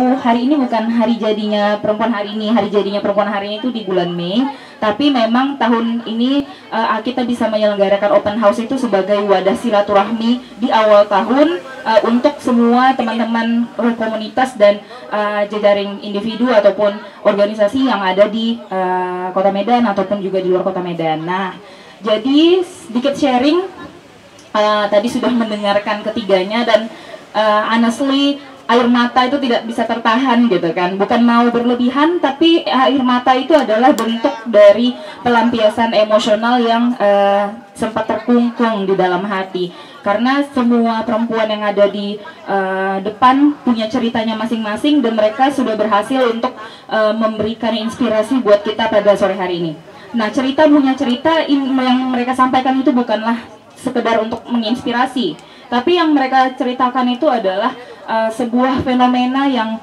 Hari ini bukan hari jadinya perempuan hari ini. Hari jadinya perempuan hari ini itu di bulan Mei. Tapi memang tahun ini kita bisa menyelenggarakan open house itu sebagai wadah silaturahmi di awal tahun untuk semua teman-teman komunitas dan jejaring individu ataupun organisasi yang ada di Kota Medan ataupun juga di luar Kota Medan. Nah, jadi sedikit sharing, tadi sudah mendengarkan ketiganya dan honestly air mata itu tidak bisa tertahan gitu kan. Bukan mau berlebihan, tapi air mata itu adalah bentuk dari pelampiasan emosional yang sempat terkungkung di dalam hati. Karena semua perempuan yang ada di depan punya ceritanya masing-masing dan mereka sudah berhasil untuk memberikan inspirasi buat kita pada sore hari ini. Nah, cerita punya cerita yang mereka sampaikan itu bukanlah sekedar untuk menginspirasi, tapi yang mereka ceritakan itu adalah sebuah fenomena yang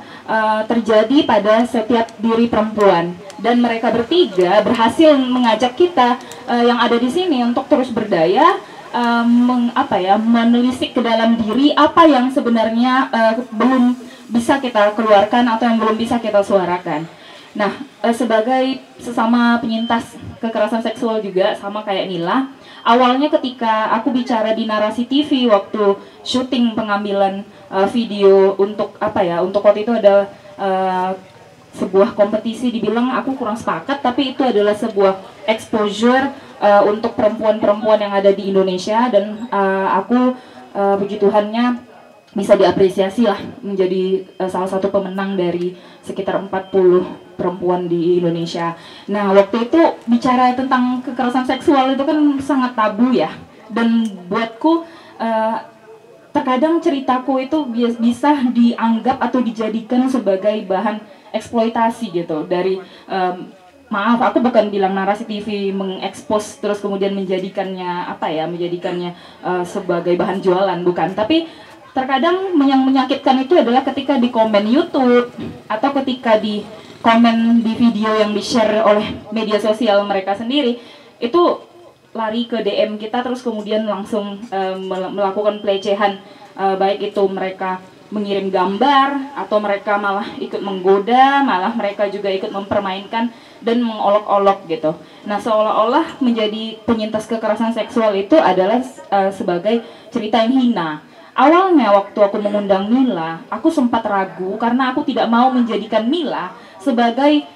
terjadi pada setiap diri perempuan, dan mereka bertiga berhasil mengajak kita yang ada di sini untuk terus berdaya, menelisik ke dalam diri apa yang sebenarnya belum bisa kita keluarkan atau yang belum bisa kita suarakan. Nah, sebagai sesama penyintas kekerasan seksual juga sama kayak Nila, awalnya ketika aku bicara di Narasi TV waktu syuting pengambilan video untuk untuk waktu itu ada sebuah kompetisi, dibilang aku kurang sepakat, tapi itu adalah sebuah exposure untuk perempuan-perempuan yang ada di Indonesia, dan aku puji Tuhannya bisa diapresiasi lah menjadi salah satu pemenang dari sekitar 40 perempuan di Indonesia. Nah, waktu itu bicara tentang kekerasan seksual itu kan sangat tabu ya, dan buatku terkadang ceritaku itu bisa dianggap atau dijadikan sebagai bahan eksploitasi gitu dari maaf, aku bukan bilang Narasi TV mengekspos terus kemudian menjadikannya sebagai bahan jualan, bukan, tapi terkadang yang menyakitkan itu adalah ketika di komen YouTube atau ketika di komen di video yang di-share oleh media sosial mereka sendiri, itu lari ke DM kita terus kemudian langsung melakukan pelecehan, baik itu mereka mengirim gambar atau mereka malah ikut menggoda, malah mereka juga ikut mempermainkan dan mengolok-olok gitu. Nah, seolah-olah menjadi penyintas kekerasan seksual itu adalah sebagai cerita yang hina. Awalnya waktu aku mengundang Mila, aku sempat ragu karena aku tidak mau menjadikan Mila sebagai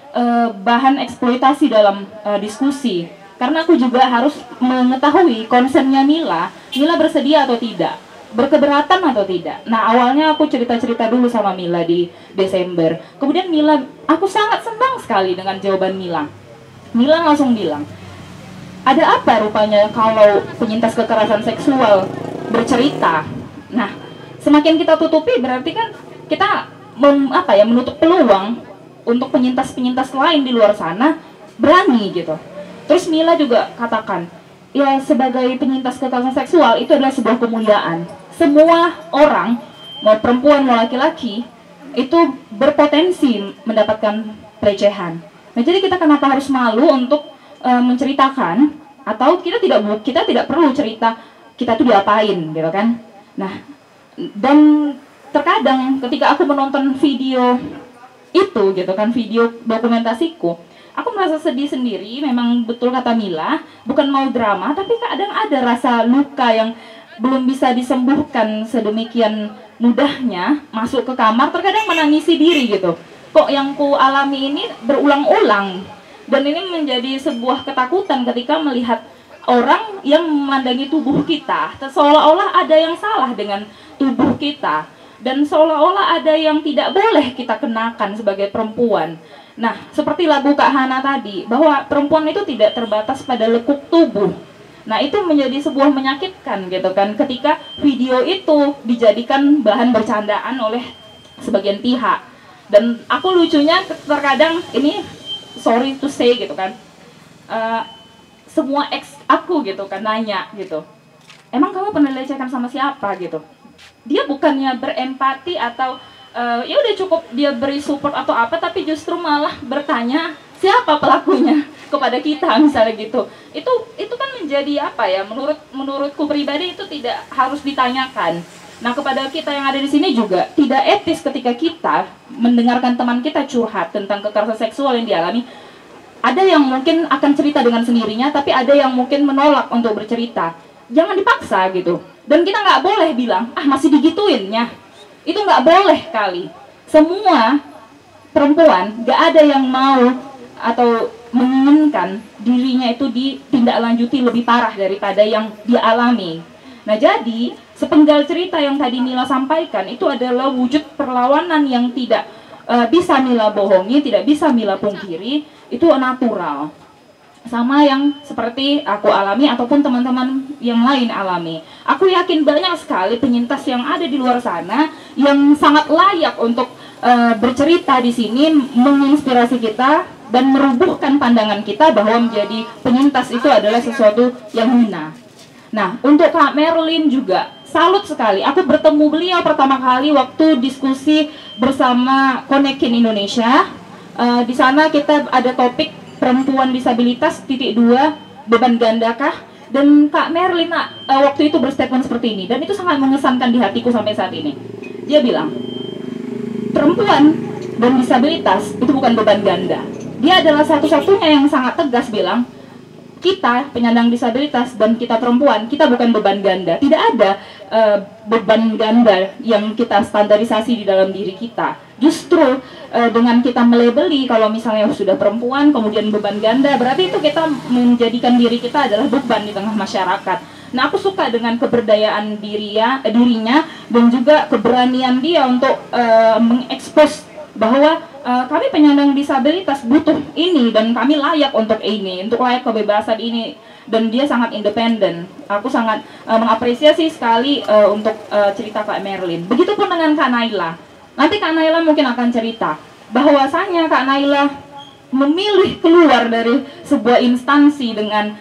bahan eksploitasi dalam diskusi. Karena aku juga harus mengetahui konsennya Mila bersedia atau tidak, berkeberatan atau tidak. Nah, awalnya aku cerita-cerita dulu sama Mila di Desember. Kemudian aku sangat senang sekali dengan jawaban Mila. Mila langsung bilang, ada apa rupanya kalau penyintas kekerasan seksual bercerita? Nah, semakin kita tutupi berarti kan kita menutup peluang untuk penyintas-penyintas lain di luar sana berani gitu. Terus Mila juga katakan, ya sebagai penyintas kekerasan seksual itu adalah sebuah kemuliaan. Semua orang, mau perempuan mau laki-laki, itu berpotensi mendapatkan pelecehan. Nah, jadi kita kenapa harus malu untuk menceritakan, atau kita tidak perlu cerita kita tuh diapain gitu kan. Nah, dan terkadang ketika aku menonton video itu gitu kan, video dokumentasiku, aku merasa sedih sendiri. Memang betul kata Mila, bukan mau drama, tapi kadang ada rasa luka yang belum bisa disembuhkan sedemikian mudahnya, masuk ke kamar terkadang menangisi diri gitu. Kok yang ku alami ini berulang-ulang, dan ini menjadi sebuah ketakutan ketika melihat orang yang memandangi tubuh kita seolah-olah ada yang salah dengan tubuh kita, dan seolah-olah ada yang tidak boleh kita kenakan sebagai perempuan. Nah, seperti lagu Kak Hana tadi, bahwa perempuan itu tidak terbatas pada lekuk tubuh. Nah, itu menjadi sebuah menyakitkan gitu kan, ketika video itu dijadikan bahan bercandaan oleh sebagian pihak. Dan aku lucunya terkadang ini, sorry to say gitu kan, semua ex aku gitu kan nanya gitu, emang kamu pernah dilecehkan sama siapa gitu. Dia bukannya berempati atau ya udah cukup dia beri support atau apa, tapi justru malah bertanya siapa pelakunya kepada kita misalnya gitu. Itu kan menjadi menurutku pribadi itu tidak harus ditanyakan. Nah, kepada kita yang ada di sini juga tidak etis ketika kita mendengarkan teman kita curhat tentang kekerasan seksual yang dialami. Ada yang mungkin akan cerita dengan sendirinya, tapi ada yang mungkin menolak untuk bercerita. Jangan dipaksa gitu. Dan kita nggak boleh bilang, ah masih digituinnya. Itu nggak boleh kali. Semua perempuan nggak ada yang mau atau menginginkan dirinya itu ditindaklanjuti lebih parah daripada yang dia alami. Nah, jadi sepenggal cerita yang tadi Mila sampaikan itu adalah wujud perlawanan yang tidak bisa Mila bohongi, tidak bisa Mila pungkiri, itu natural. Sama yang seperti aku alami ataupun teman-teman yang lain alami. Aku yakin banyak sekali penyintas yang ada di luar sana yang sangat layak untuk bercerita di sini, menginspirasi kita dan merubuhkan pandangan kita bahwa menjadi penyintas itu adalah sesuatu yang hina. Nah, untuk Kak Merlin juga salut sekali. Aku bertemu beliau pertama kali waktu diskusi bersama Konekin Indonesia. Di sana kita ada topik perempuan disabilitas ×2 beban gandakah, dan Kak Merlin waktu itu berstatement seperti ini, dan itu sangat mengesankan di hatiku sampai saat ini. Dia bilang, perempuan dan disabilitas itu bukan beban ganda. Dia adalah satu-satunya yang sangat tegas bilang, kita penyandang disabilitas dan kita perempuan, kita bukan beban ganda. Tidak ada beban ganda yang kita standarisasi di dalam diri kita. Justru dengan kita melebeli kalau misalnya sudah perempuan kemudian beban ganda, berarti itu kita menjadikan diri kita adalah beban di tengah masyarakat. Nah, aku suka dengan keberdayaan dirinya dan juga keberanian dia untuk mengekspos bahwa kami penyandang disabilitas butuh ini dan kami layak untuk ini, untuk layak kebebasan ini, dan dia sangat independen. Aku sangat mengapresiasi sekali untuk cerita Kak Merlin. Begitupun dengan Kak Naila. Nanti Kak Naila mungkin akan cerita bahwasanya Kak Naila memilih keluar dari sebuah instansi dengan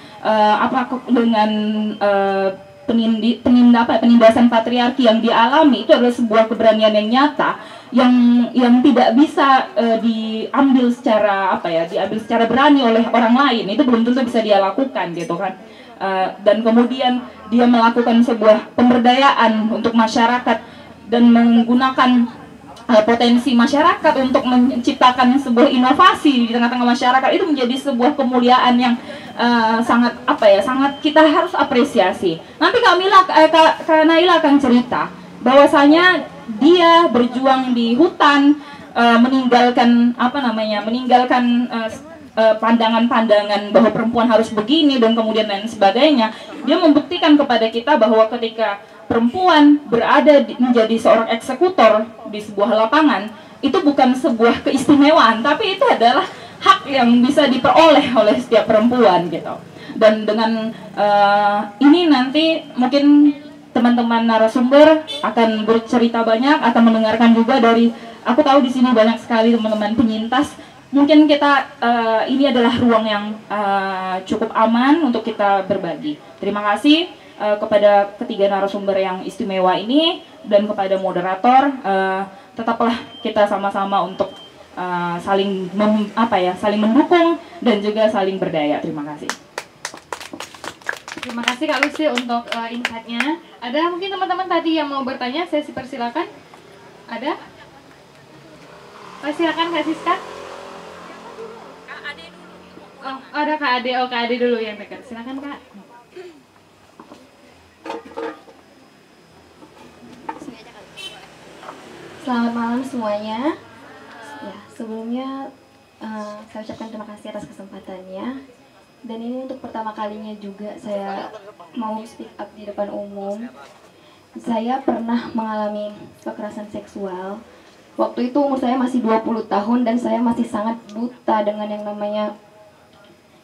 penindasan patriarki yang dialami. Itu adalah sebuah keberanian yang nyata yang tidak bisa diambil secara berani oleh orang lain. Itu belum tentu bisa dia lakukan gitu kan. Dan kemudian dia melakukan sebuah pemberdayaan untuk masyarakat dan menggunakan potensi masyarakat untuk menciptakan sebuah inovasi di tengah-tengah masyarakat. Itu menjadi sebuah kemuliaan yang sangat kita harus apresiasi. Nanti Kak Naila akan cerita bahwasanya dia berjuang di hutan, meninggalkan pandangan-pandangan bahwa perempuan harus begini dan kemudian lain sebagainya. Dia membuktikan kepada kita bahwa ketika perempuan berada menjadi seorang eksekutor di sebuah lapangan, itu bukan sebuah keistimewaan, tapi itu adalah hak yang bisa diperoleh oleh setiap perempuan gitu. Dan dengan ini nanti mungkin teman-teman narasumber akan bercerita banyak, akan mendengarkan juga dari, aku tahu di sini banyak sekali teman-teman penyintas. Mungkin kita ini adalah ruang yang cukup aman untuk kita berbagi. Terima kasih kepada ketiga narasumber yang istimewa ini dan kepada moderator. Tetaplah kita sama-sama untuk saling mendukung dan juga saling berdaya. Terima kasih. Terima kasih Kak Lucy untuk insight-nya. Ada mungkin teman-teman tadi yang mau bertanya, saya persilakan. Ada? Silakan Kak Siska. Kak Ade dulu. Oh, ada Kak Ade. Oh, Kak Ade dulu yang dekat. Silakan Kak. Selamat malam semuanya. Ya, sebelumnya saya ucapkan terima kasih atas kesempatannya. Dan ini untuk pertama kalinya juga saya mau speak up di depan umum. Saya pernah mengalami kekerasan seksual. Waktu itu umur saya masih 20 tahun dan saya masih sangat buta dengan yang namanya,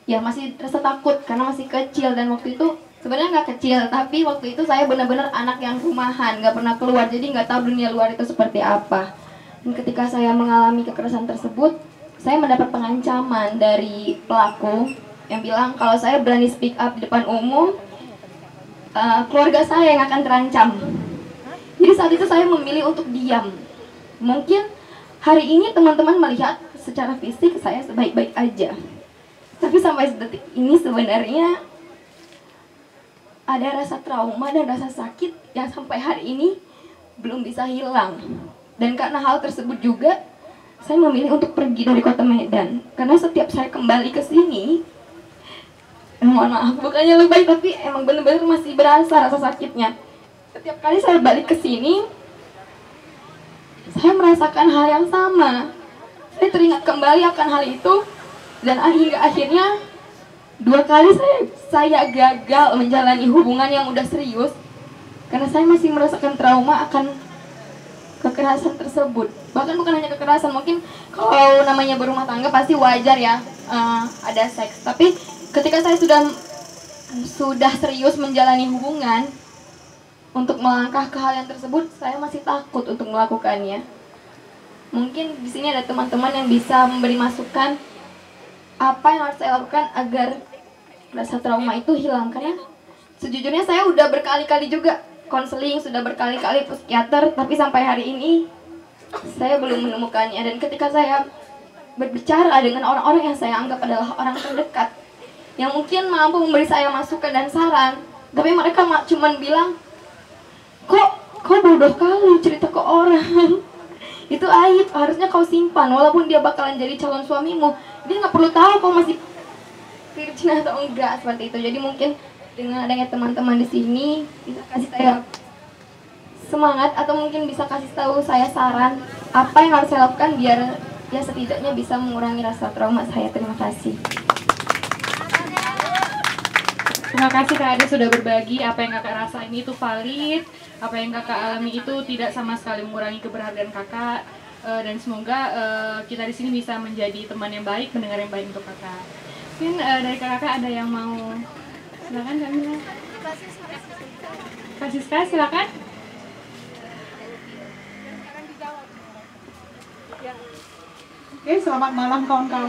ya masih rasa takut karena masih kecil. Dan waktu itu sebenarnya nggak kecil, tapi waktu itu saya benar-benar anak yang rumahan, nggak pernah keluar, jadi nggak tahu dunia luar itu seperti apa. Dan ketika saya mengalami kekerasan tersebut, saya mendapat pengancaman dari pelaku yang bilang kalau saya berani speak up di depan umum, keluarga saya yang akan terancam. Jadi saat itu saya memilih untuk diam. Mungkin hari ini teman-teman melihat secara fisik saya baik-baik aja, tapi sampai detik ini sebenarnya ada rasa trauma dan rasa sakit yang sampai hari ini belum bisa hilang. Dan karena hal tersebut juga saya memilih untuk pergi dari kota Medan. Karena setiap saya kembali ke sini, mohon maaf bukannya lebay, tapi emang bener-bener masih berasa rasa sakitnya. Setiap kali saya balik ke sini, saya merasakan hal yang sama. Saya teringat kembali akan hal itu, dan hingga akhirnya 2 kali saya gagal menjalani hubungan yang udah serius karena saya masih merasakan trauma akan kekerasan tersebut. Bahkan bukan hanya kekerasan, mungkin kalau namanya berumah tangga pasti wajar ya ada seks. Tapi ketika saya sudah serius menjalani hubungan, untuk melangkah ke hal yang tersebut saya masih takut untuk melakukannya. Mungkin di sini ada teman-teman yang bisa memberi masukan apa yang harus saya lakukan agar rasa trauma itu hilang. Karena sejujurnya saya udah berkali-kali juga konseling, sudah berkali-kali psikiater, tapi sampai hari ini saya belum menemukannya. Dan ketika saya berbicara dengan orang-orang yang saya anggap adalah orang terdekat, yang mungkin mampu memberi saya masukan dan saran, tapi mereka cuma bilang, kok bodoh kali cerita ke orang. Itu aib, harusnya kau simpan. Walaupun dia bakalan jadi calon suamimu, dia nggak perlu tahu kau masih virgin atau enggak, seperti itu. Jadi mungkin dengan adanya teman-teman di sini bisa kasih saya semangat, atau mungkin bisa kasih tahu saya saran apa yang harus saya lakukan biar ya setidaknya bisa mengurangi rasa trauma saya. Terima kasih. Terima kasih Kak Ade sudah berbagi. Apa yang kakak rasain itu valid, apa yang kakak alami itu tidak sama sekali mengurangi keberhargaan kakak, dan semoga kita di sini bisa menjadi teman yang baik, pendengar yang baik untuk kakak. Mungkin dari kakak ada yang mau, silakan Kak Mila. Kak Siska silakan. Oke, selamat malam kawan-kawan.